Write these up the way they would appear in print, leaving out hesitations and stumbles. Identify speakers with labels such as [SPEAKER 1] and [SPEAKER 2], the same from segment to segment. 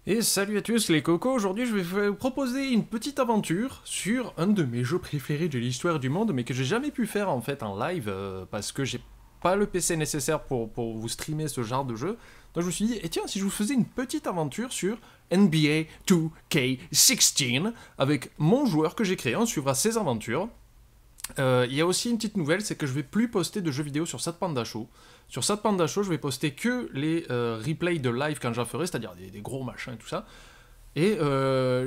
[SPEAKER 1] Et salut à tous les cocos, aujourd'hui je vais vous proposer une petite aventure sur un de mes jeux préférés de l'histoire du monde, mais que j'ai jamais pu faire en fait en live, parce que j'ai pas le PC nécessaire pour vous streamer ce genre de jeu. Donc je me suis dit, et tiens, si je vous faisais une petite aventure sur NBA 2K16, avec mon joueur que j'ai créé, on suivra ses aventures. Il y a aussi une petite nouvelle, c'est que je vais plus poster de jeux vidéo sur Sad Panda Show. Sur Sad Panda Show, je vais poster que les replays de live quand j'en ferai, c'est-à-dire des gros machins et tout ça. Et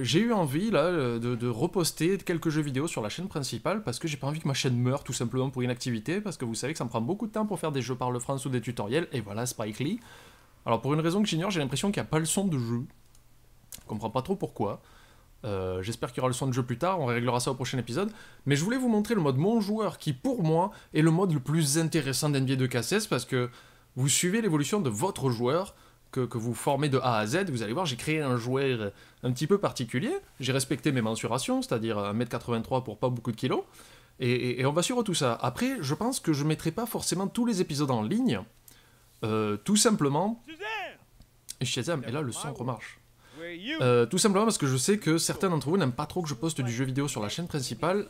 [SPEAKER 1] j'ai eu envie là de reposter quelques jeux vidéo sur la chaîne principale parce que j'ai pas envie que ma chaîne meure tout simplement pour inactivité, parce que vous savez que ça me prend beaucoup de temps pour faire des jeux par le France ou des tutoriels, et voilà Spike Lee. Alors pour une raison que j'ignore, j'ai l'impression qu'il n'y a pas le son de jeu. Je comprends pas trop pourquoi. J'espère qu'il y aura le son de jeu plus tard, on réglera ça au prochain épisode. Mais je voulais vous montrer le mode mon joueur qui, pour moi, est le mode le plus intéressant d'NBA 2K16 parce que vous suivez l'évolution de votre joueur que vous formez de A à Z. Vous allez voir, j'ai créé un joueur un petit peu particulier. J'ai respecté mes mensurations, c'est-à-dire 1m83 pour pas beaucoup de kilos. Et on va suivre tout ça. Après, je pense que je mettrai pas forcément tous les épisodes en ligne. Tout simplement... Shazam, et là le son remarche. Tout simplement parce que je sais que certains d'entre vous n'aiment pas trop que je poste du jeu vidéo sur la chaîne principale,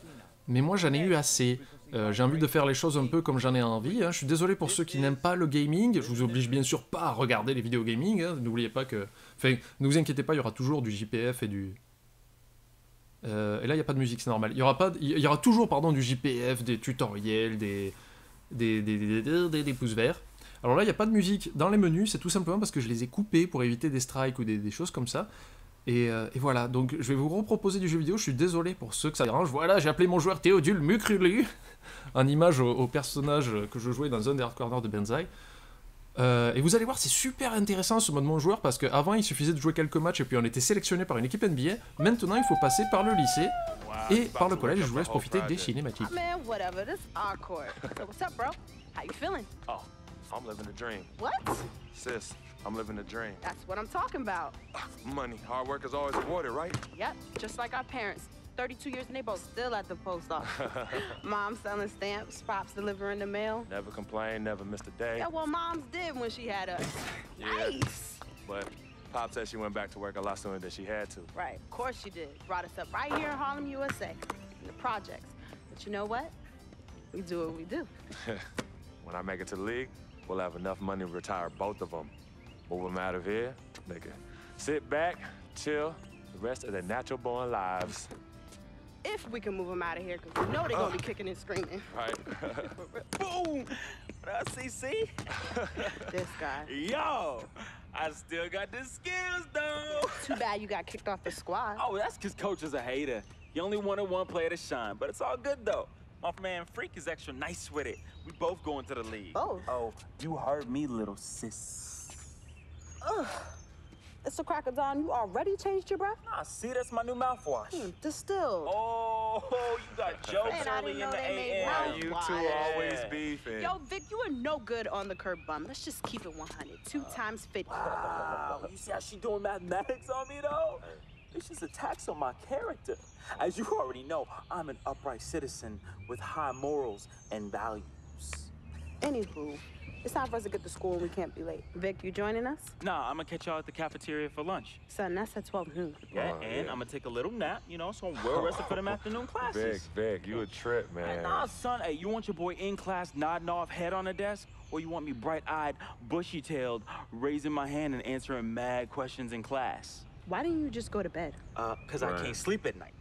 [SPEAKER 1] mais moi j'en ai eu assez. J'ai envie de faire les choses un peu comme j'en ai envie. Hein. Je suis désolé pour ceux qui n'aiment pas le gaming, je vous oblige bien sûr pas à regarder les vidéos gaming, hein. N'oubliez pas que... Enfin, ne vous inquiétez pas, il y aura toujours du JPF et du... et là il n'y a pas de musique, c'est normal. Il y aura toujours pardon, du JPF, des tutoriels, des pouces verts. Alors là, il n'y a pas de musique dans les menus, c'est tout simplement parce que je les ai coupés pour éviter des strikes ou des choses comme ça. Et voilà, donc je vais vous reproposer du jeu vidéo, je suis désolé pour ceux que ça dérange. Voilà, j'ai appelé mon joueur Théodule Mukrulu, en image au personnage que je jouais dans un des hard corners de Benzaï. Et vous allez voir, c'est super intéressant ce mode mon joueur, parce qu'avant il suffisait de jouer quelques matchs et puis on était sélectionné par une équipe NBA. Maintenant il faut passer par le lycée et par le collège, je vous laisse profiter des cinématiques.
[SPEAKER 2] I'm living a dream.
[SPEAKER 3] What?
[SPEAKER 2] Sis, I'm living a dream.
[SPEAKER 3] That's what I'm talking about.
[SPEAKER 2] Money, hard work is always rewarded, right?
[SPEAKER 3] Yep, just like our parents. 32 years and they both still at the post office. Mom selling stamps, Pops delivering the mail.
[SPEAKER 2] Never complained, never missed a day.
[SPEAKER 3] Yeah, well, Mom's did when she had us.
[SPEAKER 2] Yeah.
[SPEAKER 3] Nice.
[SPEAKER 2] But Pop said she went back to work a lot sooner than she had to.
[SPEAKER 3] Right, of course she did. Brought us up right here in Harlem, USA, in the projects. But you know what? We do what we do.
[SPEAKER 2] When I make it to the league, we'll have enough money to retire both of them. Move them out of here, they can sit back, chill, the rest of their natural-born lives.
[SPEAKER 3] If we can move them out of here, because we know they're going to be kicking and screaming.
[SPEAKER 2] Right.
[SPEAKER 4] Boom! What up, CC?
[SPEAKER 3] This guy.
[SPEAKER 4] Yo! I still got the skills, though!
[SPEAKER 3] Too bad you got kicked off the squad.
[SPEAKER 4] Oh, that's because Coach is a hater. He only wanted one player to shine, but it's all good, though. My man Freak is extra nice with it. We both going to the league.
[SPEAKER 3] Both?
[SPEAKER 4] Oh, you heard me, little sis.
[SPEAKER 3] Ugh. It's a crack of dawn. You already changed your breath?
[SPEAKER 4] Nah, see, that's my new mouthwash.
[SPEAKER 3] Distilled.
[SPEAKER 4] Oh, you got jokes
[SPEAKER 3] Man, I
[SPEAKER 4] early
[SPEAKER 3] didn't
[SPEAKER 4] in
[SPEAKER 3] know
[SPEAKER 4] the
[SPEAKER 3] they made
[SPEAKER 4] AM.
[SPEAKER 3] mouthwash.
[SPEAKER 2] You two
[SPEAKER 3] Why?
[SPEAKER 2] always beefing.
[SPEAKER 3] Yo, Vic, you are no good on the curb bum. Let's just keep it 100. 2 times 50.
[SPEAKER 4] Wow, you see how she doing mathematics on me, though? It's just a tax on my character. As you already know, I'm an upright citizen with high morals and values.
[SPEAKER 3] Anywho, it's time for us to get to school and we can't be late. Vic, you joining us?
[SPEAKER 4] Nah, I'm gonna catch y'all at the cafeteria for lunch.
[SPEAKER 3] Son, that's at 12 noon.
[SPEAKER 4] Yeah,
[SPEAKER 2] Oh,
[SPEAKER 4] and
[SPEAKER 2] yeah.
[SPEAKER 4] I'm gonna take a little nap, you know, so I'm well rested for them afternoon classes.
[SPEAKER 2] Vic, you a trip, man.
[SPEAKER 4] Nah, son, hey, you want your boy in class nodding off head on the desk? Or you want me bright-eyed, bushy-tailed, raising my hand and answering mad questions in class?
[SPEAKER 3] Why didn't you just go to bed?
[SPEAKER 4] Cause I can't sleep at night.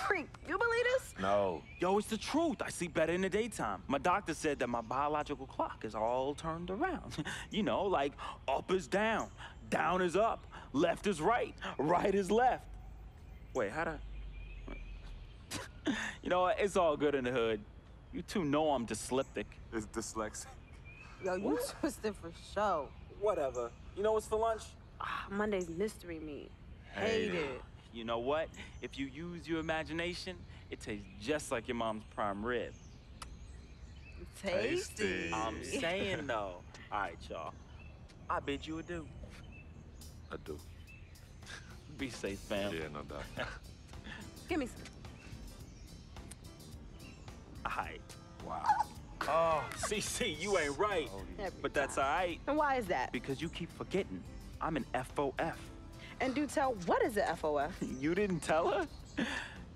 [SPEAKER 3] Freak, you believe this?
[SPEAKER 2] No.
[SPEAKER 4] Yo, it's the truth. I sleep better in the daytime. My doctor said that my biological clock is all turned around. You know, like up is down, down is up, left is right, right is left. Wait, how'd I... You know what? It's all good in the hood. You two know I'm dyslexic.
[SPEAKER 2] It's dyslexic.
[SPEAKER 3] Yo, you twisted for show.
[SPEAKER 4] Whatever. You know what's for lunch?
[SPEAKER 3] Monday's mystery meat. Hate it.
[SPEAKER 4] You know what? If you use your imagination, it tastes just like your mom's prime rib.
[SPEAKER 3] Tasty.
[SPEAKER 4] I'm saying though. All right, y'all. I bid you adieu.
[SPEAKER 2] I do.
[SPEAKER 4] Be safe, fam.
[SPEAKER 2] Yeah, no doubt.
[SPEAKER 3] Give me some.
[SPEAKER 4] All right.
[SPEAKER 2] Wow.
[SPEAKER 4] Oh, CC, you ain't right.
[SPEAKER 3] Every
[SPEAKER 4] But that's
[SPEAKER 3] time.
[SPEAKER 4] all right,
[SPEAKER 3] And why is that?
[SPEAKER 4] because you keep forgetting I'm an FOF.
[SPEAKER 3] And do tell, what is the FOF?
[SPEAKER 4] You didn't tell her?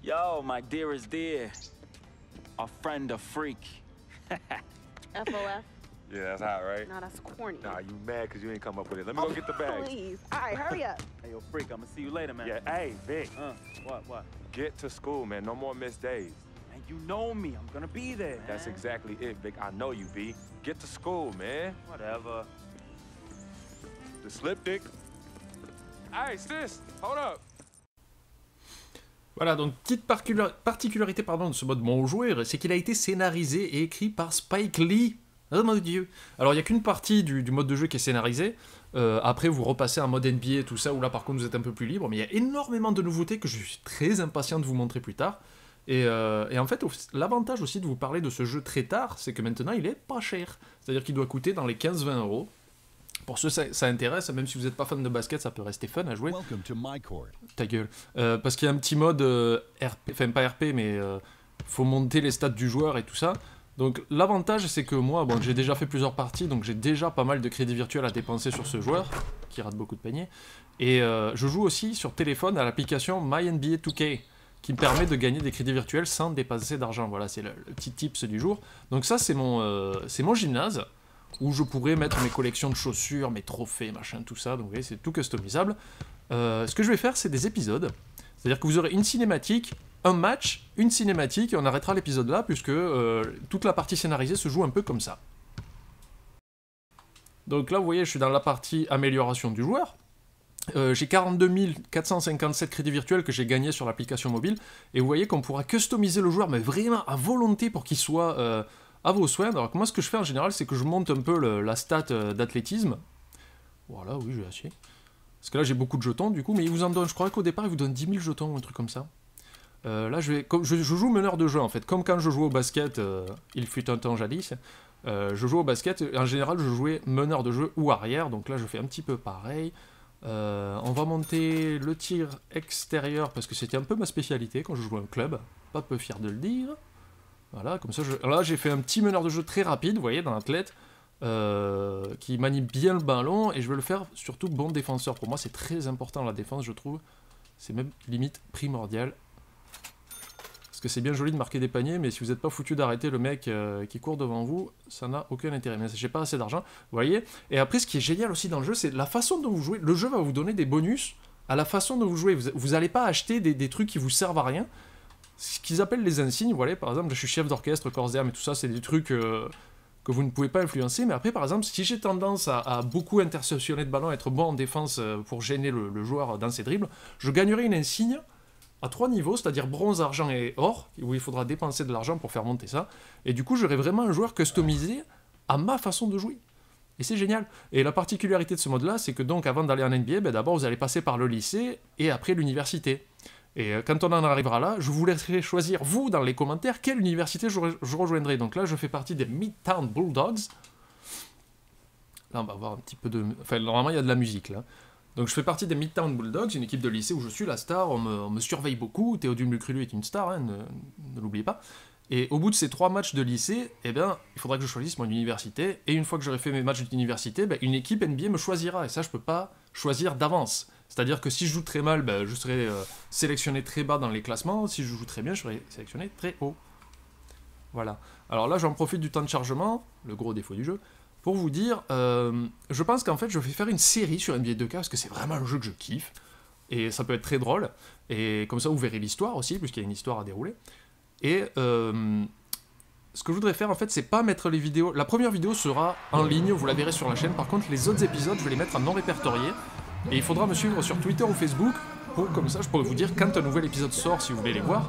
[SPEAKER 4] Yo, my dearest dear. A friend, a freak.
[SPEAKER 3] FOF?
[SPEAKER 2] Yeah, that's hot, right?
[SPEAKER 3] No, that's corny.
[SPEAKER 2] Nah, you mad because you ain't come up with it. Let me go get the bag.
[SPEAKER 3] Please. All right, hurry up.
[SPEAKER 4] Hey, yo, freak, I'm gonna see you later, man.
[SPEAKER 2] Yeah, hey, Vic.
[SPEAKER 4] What?
[SPEAKER 2] Get to school, man. No more missed days.
[SPEAKER 4] And you know me, I'm gonna be there, man.
[SPEAKER 2] That's exactly it, Vic. I know you, V. Get to school, man.
[SPEAKER 4] Whatever.
[SPEAKER 2] The slip dick. Hey, sis, hold up.
[SPEAKER 1] Voilà, donc petite particularité pardon, de ce mode Bon Joueur, c'est qu'il a été scénarisé et écrit par Spike Lee. Oh mon dieu. Alors il n'y a qu'une partie du mode de jeu qui est scénarisée. Après vous repassez en mode NBA et tout ça, où là par contre vous êtes un peu plus libre. Mais il y a énormément de nouveautés que je suis très impatient de vous montrer plus tard. Et en fait, l'avantage aussi de vous parler de ce jeu très tard, c'est que maintenant il est pas cher. C'est-à-dire qu'il doit coûter dans les 15-20 euros. Pour ceux ça intéresse, même si vous n'êtes pas fan de basket, ça peut rester fun à jouer. Ta gueule. Parce qu'il y a un petit mode RP, enfin pas RP, mais faut monter les stats du joueur et tout ça. Donc l'avantage, c'est que moi, bon, j'ai déjà fait plusieurs parties, donc j'ai déjà pas mal de crédits virtuels à dépenser sur ce joueur, qui rate beaucoup de paniers. Et je joue aussi sur téléphone à l'application MyNBA 2K, qui me permet de gagner des crédits virtuels sans dépenser d'argent. Voilà, c'est le petit tips du jour. Donc ça, c'est mon gymnase, où je pourrais mettre mes collections de chaussures, mes trophées, machin, tout ça. Donc vous voyez, c'est tout customisable. Ce que je vais faire, c'est des épisodes. C'est-à-dire que vous aurez une cinématique, un match, une cinématique, et on arrêtera l'épisode là, puisque toute la partie scénarisée se joue un peu comme ça. Donc là, vous voyez, je suis dans la partie amélioration du joueur. J'ai 42 457 crédits virtuels que j'ai gagnés sur l'application mobile. Et vous voyez qu'on pourra customiser le joueur, mais vraiment à volonté pour qu'il soit... à vos soins. Alors moi ce que je fais en général, c'est que je monte un peu la stat d'athlétisme. Voilà, oui, j'ai assez. Parce que là j'ai beaucoup de jetons du coup, mais il vous en donne, je crois qu'au départ il vous donne 10 000 jetons ou un truc comme ça. Là je joue meneur de jeu en fait, comme quand je jouais au basket, il fut un temps jadis. Je joue au basket, en général je jouais meneur de jeu ou arrière, donc là je fais un petit peu pareil. On va monter le tir extérieur parce que c'était un peu ma spécialité quand je jouais au club, pas peu fier de le dire. Voilà, comme ça, là j'ai fait un petit meneur de jeu très rapide, vous voyez, dans l'athlète, qui manie bien le ballon, et je vais le faire surtout bon défenseur. Pour moi, c'est très important la défense, je trouve. C'est même limite primordial. Parce que c'est bien joli de marquer des paniers, mais si vous n'êtes pas foutu d'arrêter le mec qui court devant vous, ça n'a aucun intérêt. Mais j'ai pas assez d'argent, vous voyez. Et après, ce qui est génial aussi dans le jeu, c'est la façon dont vous jouez. Le jeu va vous donner des bonus à la façon dont vous jouez. Vous n'allez pas acheter des trucs qui vous servent à rien. Ce qu'ils appellent les insignes, voilà, par exemple, je suis chef d'orchestre, corps et âme et tout ça, c'est des trucs que vous ne pouvez pas influencer, mais après, par exemple, si j'ai tendance à beaucoup interceptionner de ballons, être bon en défense pour gêner le joueur dans ses dribbles, je gagnerai une insigne à 3 niveaux, c'est-à-dire bronze, argent et or, où il faudra dépenser de l'argent pour faire monter ça, et du coup, j'aurai vraiment un joueur customisé à ma façon de jouer. Et c'est génial. Et la particularité de ce mode-là, c'est que donc, avant d'aller en NBA, ben, d'abord, vous allez passer par le lycée, et après l'université. Et quand on en arrivera là, je vous laisserai choisir, vous, dans les commentaires, quelle université je rejoindrai. Donc là, je fais partie des Midtown Bulldogs. Là, on va voir un petit peu de... Enfin, normalement, il y a de la musique, là. Donc je fais partie des Midtown Bulldogs, une équipe de lycée où je suis la star, on me surveille beaucoup. Théodule Mucrulu est une star, hein, ne l'oubliez pas. Et au bout de ces 3 matchs de lycée, eh bien, il faudra que je choisisse mon université. Et une fois que j'aurai fait mes matchs d'université, ben, une équipe NBA me choisira. Et ça, je peux pas choisir d'avance. C'est-à-dire que si je joue très mal, ben, je serai sélectionné très bas dans les classements. Si je joue très bien, je serai sélectionné très haut. Voilà. Alors là, j'en profite du temps de chargement, le gros défaut du jeu, pour vous dire, je pense qu'en fait, je vais faire une série sur NBA 2K, parce que c'est vraiment un jeu que je kiffe. Et ça peut être très drôle. Et comme ça, vous verrez l'histoire aussi, puisqu'il y a une histoire à dérouler. Et ce que je voudrais faire, en fait, c'est pas mettre les vidéos... La première vidéo sera en ligne, vous la verrez sur la chaîne. Par contre, les autres épisodes, je vais les mettre en non répertorié. Et il faudra me suivre sur Twitter ou Facebook, pour comme ça je pourrai vous dire quand un nouvel épisode sort si vous voulez les voir.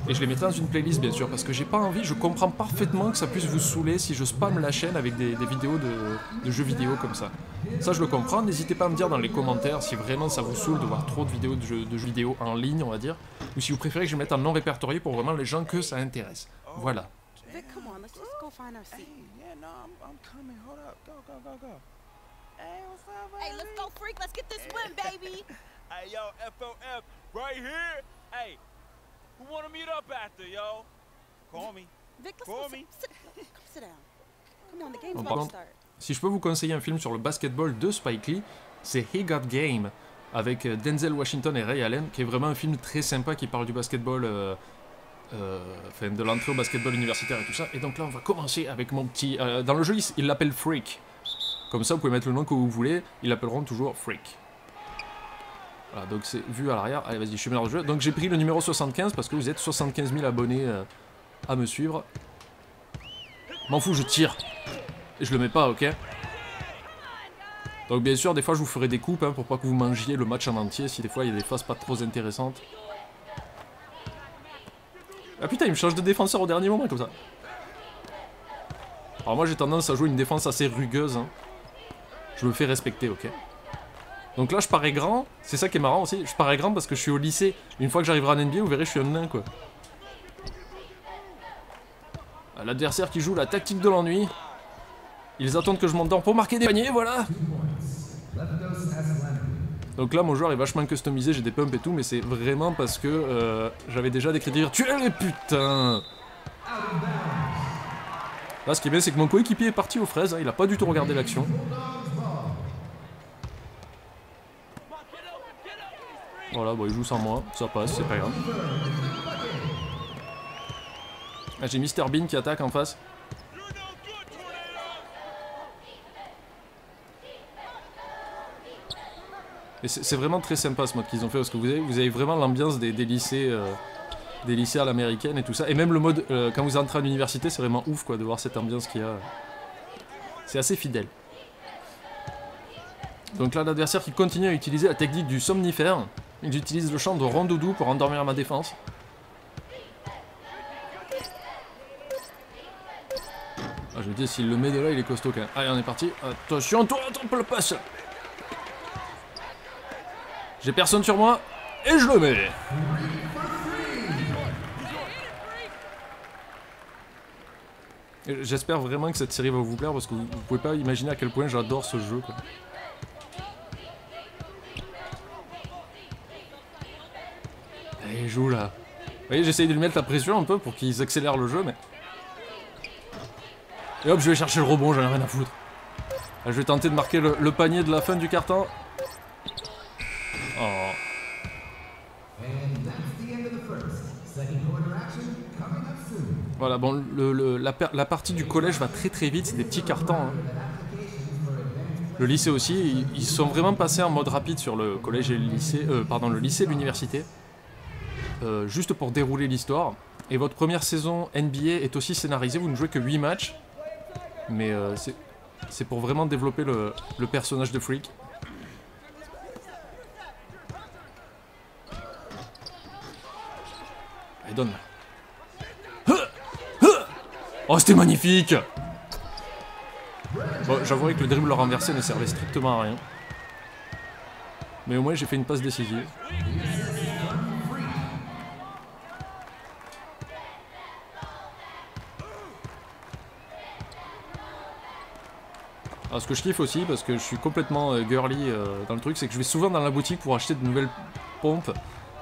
[SPEAKER 1] Et je les mettrai dans une playlist bien sûr, parce que j'ai pas envie, je comprends parfaitement que ça puisse vous saouler si je spamme la chaîne avec des vidéos de jeux vidéo comme ça. Ça je le comprends, n'hésitez pas à me dire dans les commentaires si vraiment ça vous saoule de voir trop de vidéos de jeux vidéo en ligne on va dire, ou si vous préférez que je mette en non répertorié pour vraiment les gens que ça intéresse. Voilà.
[SPEAKER 3] Vic, come on, let's just go find our seat.
[SPEAKER 4] Yeah, no, I'm coming. Hold up. Go. Hey, what's up,
[SPEAKER 5] Hey, let's go, freak. Let's get this win, baby.
[SPEAKER 4] Hey, yo, FOF, right here. Hey, who wanna meet up after, yo? Call me.
[SPEAKER 3] Vic, let's
[SPEAKER 4] Call
[SPEAKER 3] go
[SPEAKER 4] me.
[SPEAKER 3] sit down. Come on, the game's
[SPEAKER 1] Bon,
[SPEAKER 3] about
[SPEAKER 1] pardon.
[SPEAKER 3] to start.
[SPEAKER 1] Si je peux vous conseiller un film sur le basketball de Spike Lee, c'est He Got Game. avec Denzel Washington et Ray Allen, qui est vraiment un film très sympa qui parle du basketball, enfin de l'entrée au basketball universitaire et tout ça. Et donc là, on va commencer avec mon petit... dans le jeu, il l'appelle Freak. Comme ça, vous pouvez mettre le nom que vous voulez, ils l'appelleront toujours Freak. Voilà, donc c'est vu à l'arrière. Allez, vas-y, je suis mis dans le jeu. Donc j'ai pris le numéro 75 parce que vous êtes 75 000 abonnés à me suivre. M'en fous, je tire. Et je le mets pas, ok? Donc bien sûr, des fois je vous ferai des coupes hein, pour pas que vous mangiez le match en entier si des fois il y a des phases pas trop intéressantes. Ah putain, il me change de défenseur au dernier moment comme ça. Alors moi j'ai tendance à jouer une défense assez rugueuse. Hein. Je me fais respecter, ok? Donc là je parais grand, c'est ça qui est marrant aussi, je parais grand parce que je suis au lycée. Une fois que j'arriverai en NBA, vous verrez je suis un nain quoi. L'adversaire qui joue la tactique de l'ennui. Ils attendent que je m'endors pour marquer des paniers, voilà. Donc là mon joueur est vachement customisé, j'ai des pumps et tout, mais c'est vraiment parce que j'avais déjà des crédits virtuels, putain. Là ce qui est bien c'est que mon coéquipier est parti aux fraises, hein, il a pas du tout regardé l'action. Voilà, bon il joue sans moi, ça passe, c'est pas grave. Ah, j'ai Mr Bean qui attaque en face. Et c'est vraiment très sympa ce mode qu'ils ont fait parce que vous avez vraiment l'ambiance des lycées à l'américaine et tout ça. Et même le mode, quand vous entrez à l'université, c'est vraiment ouf quoi de voir cette ambiance qu'il y a. C'est assez fidèle. Donc là, l'adversaire qui continue à utiliser la technique du somnifère. Il utilise le chant de rondoudou pour endormir ma défense. Ah, je me dis, s'il le met de là, il est costaud quand même. Allez, on est parti. Attention, toi, attrape le passe. J'ai personne sur moi, et je le mets. J'espère vraiment que cette série va vous plaire, parce que vous pouvez pas imaginer à quel point j'adore ce jeu, quoi. Allez, il joue là. Vous voyez, j'essaye de lui mettre la pression un peu pour qu'ils accélèrent le jeu, mais... Et hop, je vais chercher le rebond, j'en ai rien à foutre. Là, je vais tenter de marquer le panier de la fin du carton. Oh. Voilà, bon, la partie du collège va très très vite, c'est des petits cartons. Hein. Le lycée aussi, ils sont vraiment passés en mode rapide sur le collège et le lycée, le lycée et l'université. Juste pour dérouler l'histoire. Et votre première saison NBA est aussi scénarisée, vous ne jouez que 8 matchs. Mais c'est pour vraiment développer le personnage de Freak. Allez, donne. Oh, c'était magnifique! Bon, j'avouerai que le dribble renversé ne servait strictement à rien. Mais au moins, j'ai fait une passe décisive. Alors, ce que je kiffe aussi, parce que je suis complètement girly dans le truc, c'est que je vais souvent dans la boutique pour acheter de nouvelles pompes.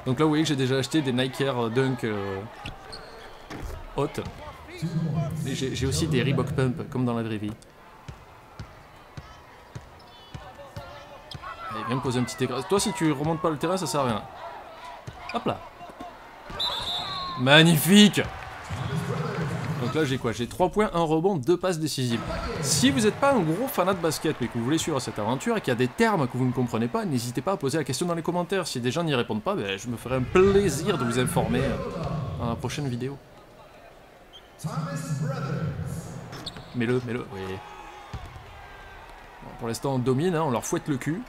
[SPEAKER 1] Donc là, vous voyez que j'ai déjà acheté des Nike Air Dunk hautes. Mais j'ai aussi des Reebok Pump, comme dans la vraie vie. Allez, viens me poser un petit écran. Toi, si tu remontes pas le terrain, ça sert à rien. Hop là. Magnifique! Donc là, j'ai quoi? J'ai 3 points, 1 rebond, 2 passes décisives. Si vous n'êtes pas un gros fanat de basket, mais que vous voulez suivre cette aventure et qu'il y a des termes que vous ne comprenez pas, n'hésitez pas à poser la question dans les commentaires. Si des gens n'y répondent pas, ben, je me ferai un plaisir de vous informer dans la prochaine vidéo. Mets-le, oui. Bon, pour l'instant, on domine, hein, on leur fouette le cul.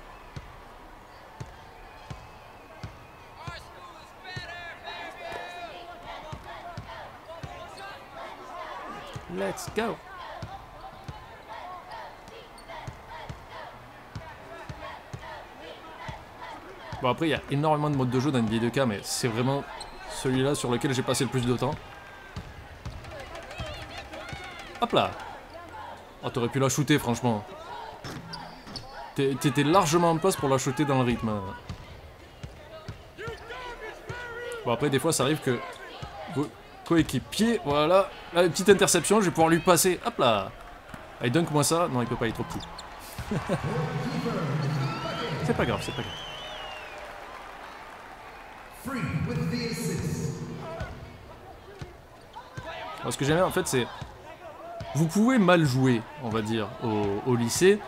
[SPEAKER 1] Let's go! Bon, après, il y a énormément de modes de jeu dans NBA 2K, mais c'est vraiment celui-là sur lequel j'ai passé le plus de temps. Hop là! Oh, t'aurais pu la shooter, franchement. T'étais largement en place pour la shooter dans le rythme. Bon, après, des fois, ça arrive que... coéquipier, voilà. Là, une petite interception, je vais pouvoir lui passer. Hop là! Allez, dunk moi ça. Non, il peut pas, il est trop petit. C'est pas grave, c'est pas grave. Alors, ce que j'aime bien en fait c'est... Vous pouvez mal jouer, on va dire, au lycée.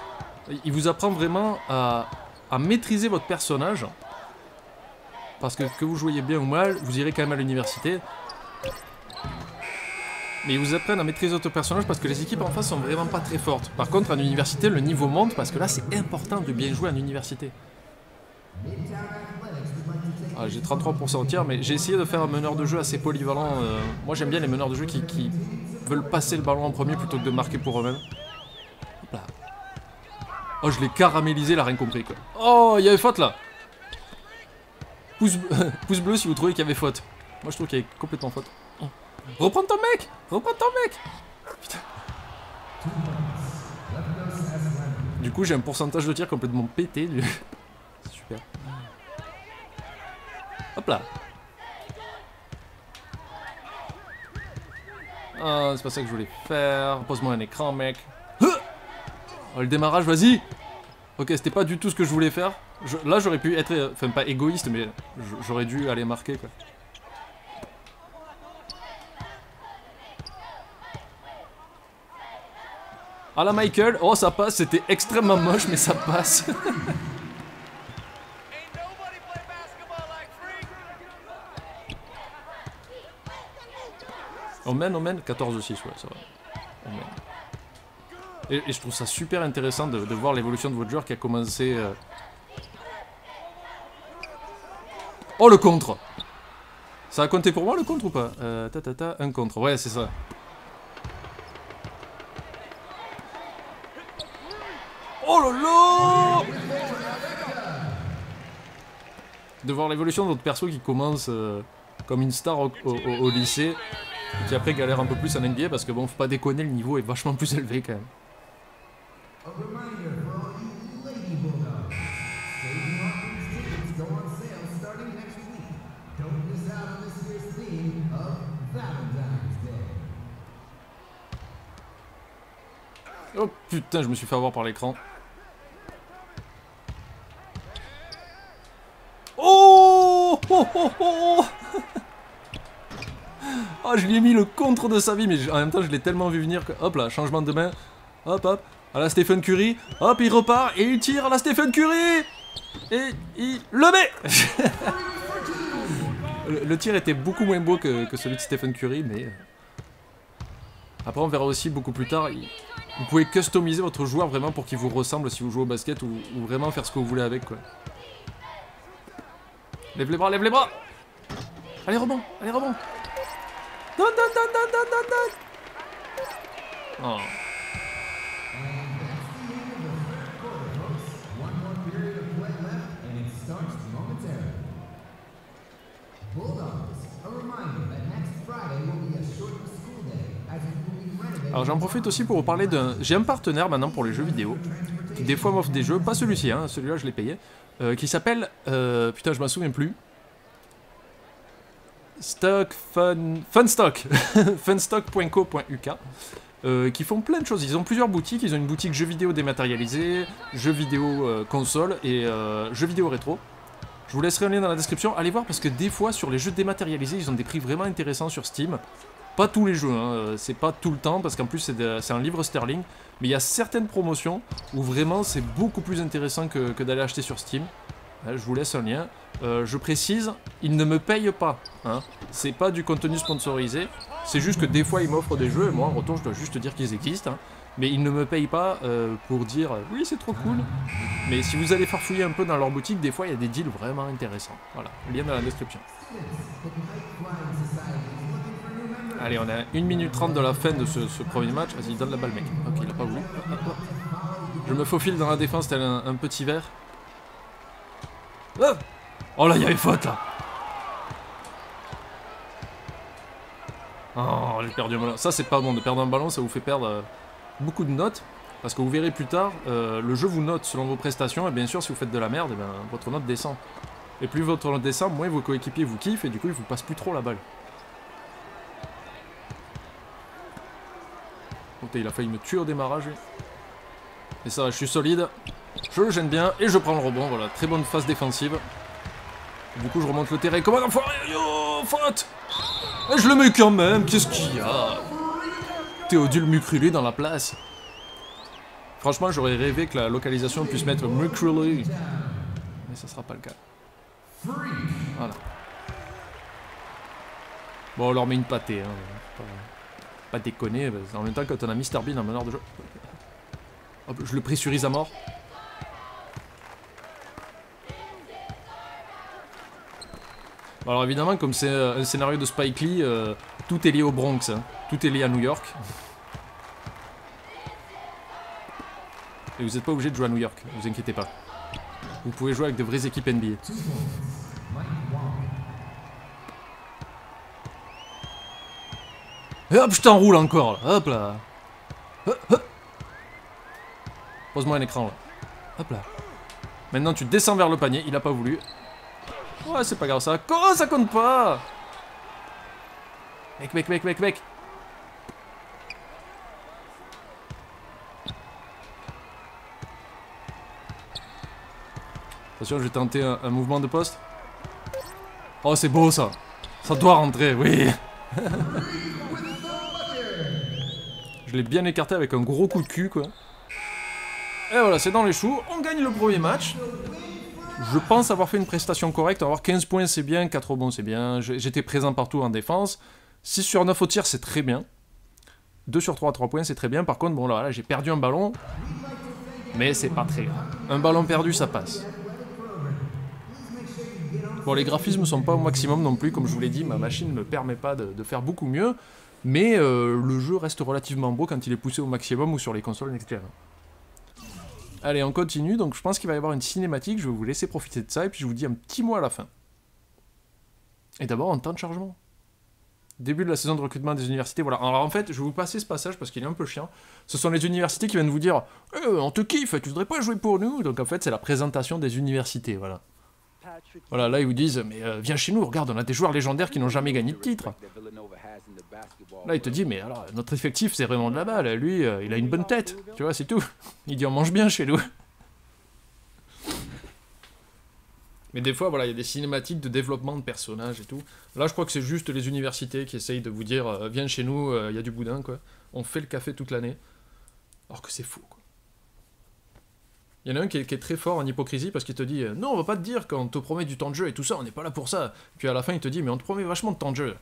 [SPEAKER 1] Il vous apprend vraiment à maîtriser votre personnage. Parce que vous jouiez bien ou mal, vous irez quand même à l'université. Mais ils vous apprennent à maîtriser votre personnage parce que les équipes en face sont vraiment pas très fortes. Par contre, en université, le niveau monte parce que là, c'est important de bien jouer en université. Ah, j'ai 33% au tir, mais j'ai essayé de faire un meneur de jeu assez polyvalent. Moi, j'aime bien les meneurs de jeu qui veulent passer le ballon en premier plutôt que de marquer pour eux-mêmes. Hop là. Oh, je l'ai caramélisé, il a rien compris, quoi. Oh, il y avait faute, là. Pouce bleu si vous trouvez qu'il y avait faute. Moi, je trouve qu'il y avait complètement faute. Oh. Reprends ton mec! Reprends ton mec! Putain. Du coup, j'ai un pourcentage de tir complètement pété. C'est super. Hop là. Ah, c'est pas ça que je voulais faire. Pose-moi un écran, mec. Oh, le démarrage, vas-y. Ok, c'était pas du tout ce que je voulais faire. Là, j'aurais pu être... Enfin, pas égoïste, mais j'aurais dû aller marquer, quoi. Ah la Michael, oh ça passe, c'était extrêmement moche mais ça passe. On mène 14-6, ouais, ça va. On mène. Et je trouve ça super intéressant de voir l'évolution de votre joueur qui a commencé... Oh le contre! Ça a compté pour moi le contre ou pas? Un contre, ouais c'est ça. Oh là là! De voir l'évolution de votre perso qui commence comme une star au lycée et qui après galère un peu plus en NBA parce que bon, faut pas déconner, le niveau est vachement plus élevé quand même. Oh putain, je me suis fait avoir par l'écran. Oh, oh, oh, oh. Oh, je lui ai mis le contre de sa vie, mais en même temps, je l'ai tellement vu venir que... Hop là, changement de main. Hop, hop. À la Stephen Curry. Hop, il repart et il tire à la Stephen Curry. Et il le met. Le tir était beaucoup moins beau que celui de Stephen Curry, mais... Après, on verra aussi beaucoup plus tard... Vous pouvez customiser votre joueur vraiment pour qu'il vous ressemble si vous jouez au basket ou vraiment faire ce que vous voulez avec, quoi. Lève les bras, lève les bras! Allez, rebond, allez, rebond! Donne! Oh. Alors j'en profite aussi pour vous parler d'un... J'ai un partenaire maintenant pour les jeux vidéo, qui des fois m'offre des jeux, pas celui-ci, hein, celui-là je l'ai payé, qui s'appelle... putain je m'en souviens plus. Funstock. Funstock.co.uk qui font plein de choses. Ils ont plusieurs boutiques, ils ont une boutique jeux vidéo dématérialisés, jeux vidéo console et jeux vidéo rétro. Je vous laisserai un lien dans la description, allez voir parce que des fois sur les jeux dématérialisés, ils ont des prix vraiment intéressants sur Steam. Pas tous les jeux, hein, c'est pas tout le temps, parce qu'en plus c'est un livre sterling, mais il y a certaines promotions où vraiment c'est beaucoup plus intéressant que d'aller acheter sur Steam. Je vous laisse un lien. Je précise, ils ne me payent pas, hein. C'est pas du contenu sponsorisé, c'est juste que des fois ils m'offrent des jeux, et moi en retour je dois juste dire qu'ils existent, hein. Mais ils ne me payent pas pour dire oui c'est trop cool. Mais si vous allez farfouiller un peu dans leur boutique, des fois il y a des deals vraiment intéressants. Voilà, lien dans la description. Allez, on est à 1 minute 30 de la fin de ce premier match. Vas-y, donne la balle, mec. Ok, il a pas voulu. Je me faufile dans la défense tel un petit verre. Ah oh là, il y avait faute là. Oh, j'ai perdu un ballon. Ça, c'est pas bon de perdre un ballon, ça vous fait perdre beaucoup de notes. Parce que vous verrez plus tard, le jeu vous note selon vos prestations. Et bien sûr, si vous faites de la merde, eh ben, votre note descend. Et plus votre note descend, moins vos coéquipiers vous kiffent. Et du coup, ils vous passent plus trop la balle. Il a failli me tuer au démarrage. Et ça, je suis solide. Je le gêne bien et je prends le rebond. Voilà, très bonne phase défensive. Du coup, je remonte le terrain comme un enfoiré. Yo, faute. Et je le mets quand même. Qu'est-ce qu'il y a? Théodule Mucrulu dans la place. Franchement, j'aurais rêvé que la localisation puisse mettre Mucrulu. Mais ça sera pas le cas. Voilà. Bon, on leur met une pâtée. Hein. Pas déconner. En même temps, quand on a Mr Bean en meneur de jeu. Hop, je le pressurise à mort. Bon, alors évidemment, comme c'est un scénario de Spike Lee, tout est lié au Bronx. Hein. Tout est lié à New York. Et vous n'êtes pas obligé de jouer à New York, ne vous inquiétez pas. Vous pouvez jouer avec de vraies équipes NBA. Et hop, je t'enroule encore là. Hop là. Pose-moi un écran là. Hop là. Maintenant tu descends vers le panier, il a pas voulu. Ouais, c'est pas grave ça. Oh, ça compte pas. Mec. Attention, je vais tenter un mouvement de poste. Oh, c'est beau ça. Ça doit rentrer, oui. Je l'ai bien écarté avec un gros coup de cul, quoi. Et voilà, c'est dans les choux. On gagne le premier match. Je pense avoir fait une prestation correcte. Avoir 15 points, c'est bien. 4 rebonds, c'est bien. J'étais présent partout en défense. 6 sur 9 au tir, c'est très bien. 2 sur 3 à 3 points, c'est très bien. Par contre, bon, là j'ai perdu un ballon. Mais c'est pas très grave. Un ballon perdu, ça passe. Bon, les graphismes sont pas au maximum non plus, comme je vous l'ai dit, ma machine ne me permet pas de faire beaucoup mieux, mais le jeu reste relativement beau quand il est poussé au maximum ou sur les consoles next-gen. Allez, on continue, donc je pense qu'il va y avoir une cinématique, je vais vous laisser profiter de ça, et puis je vous dis un petit mot à la fin. Et d'abord, en temps de chargement. Début de la saison de recrutement des universités, voilà. Alors en fait, je vais vous passer ce passage parce qu'il est un peu chiant. Ce sont les universités qui viennent vous dire « on te kiffe, tu voudrais pas jouer pour nous ?» Donc en fait, c'est la présentation des universités, voilà. Voilà, là ils vous disent « mais viens chez nous, regarde, on a des joueurs légendaires qui n'ont jamais gagné de titre. » Là il te dit « mais alors, notre effectif c'est vraiment de la balle, lui, il a une bonne tête, tu vois, c'est tout. » Il dit « on mange bien chez nous. » Mais des fois, voilà, il y a des cinématiques de développement de personnages et tout. Là, je crois que c'est juste les universités qui essayent de vous dire viens chez nous, il y a du boudin, quoi. On fait le café toute l'année. Alors que c'est faux, quoi. Il y en a un qui est très fort en hypocrisie parce qu'il te dit non, on va pas te dire qu'on te promet du temps de jeu et tout ça, on n'est pas là pour ça. Puis à la fin, il te dit mais on te promet vachement de temps de jeu.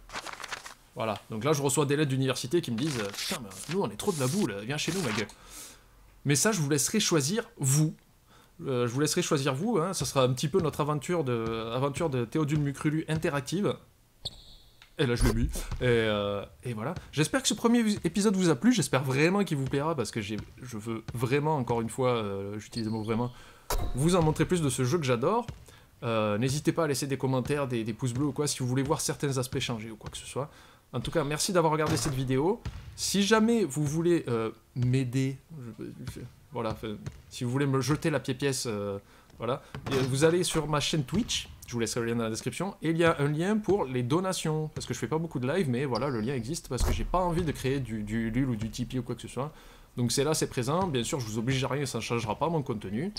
[SPEAKER 1] Voilà. Donc là, je reçois des lettres d'université qui me disent putain, mais nous, on est trop de la boule, viens chez nous, ma gueule. Mais ça, je vous laisserai choisir, vous. Je vous laisserai choisir vous, hein. Ça sera un petit peu notre aventure de Théodule Mucrulu interactive. Et là je l'ai bu. Et voilà. J'espère que ce premier épisode vous a plu, j'espère vraiment qu'il vous plaira, parce que je veux vraiment, encore une fois, j'utilise le mot vraiment, vous en montrer plus de ce jeu que j'adore. N'hésitez pas à laisser des commentaires, des pouces bleus ou quoi, si vous voulez voir certains aspects changer ou quoi que ce soit. En tout cas, merci d'avoir regardé cette vidéo. Si jamais vous voulez m'aider, voilà, si vous voulez me jeter la pièce, voilà, vous allez sur ma chaîne Twitch, je vous laisserai le lien dans la description, et il y a un lien pour les donations, parce que je fais pas beaucoup de live, mais voilà, le lien existe, parce que j'ai pas envie de créer du LUL ou du Tipeee ou quoi que ce soit. Donc c'est là, c'est présent, bien sûr, je vous oblige à rien, ça ne changera pas mon contenu.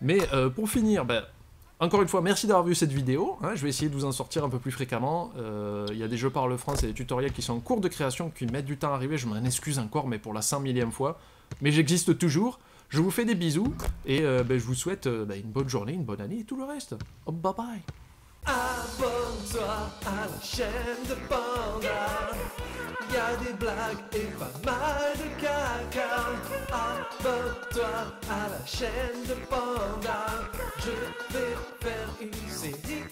[SPEAKER 1] Mais pour finir, encore une fois, merci d'avoir vu cette vidéo, hein, je vais essayer de vous en sortir un peu plus fréquemment. Il y a des jeux Parle France et des tutoriels qui sont en cours de création, qui mettent du temps à arriver, je m'en excuse encore, mais pour la 100 000e fois. Mais j'existe toujours, je vous fais des bisous, et je vous souhaite une bonne journée, une bonne année et tout le reste. Oh, bye bye. Abonne-toi à la chaîne de Panda, y a des blagues et pas mal de caca. Abonne-toi à la chaîne de Panda, je vais faire une série.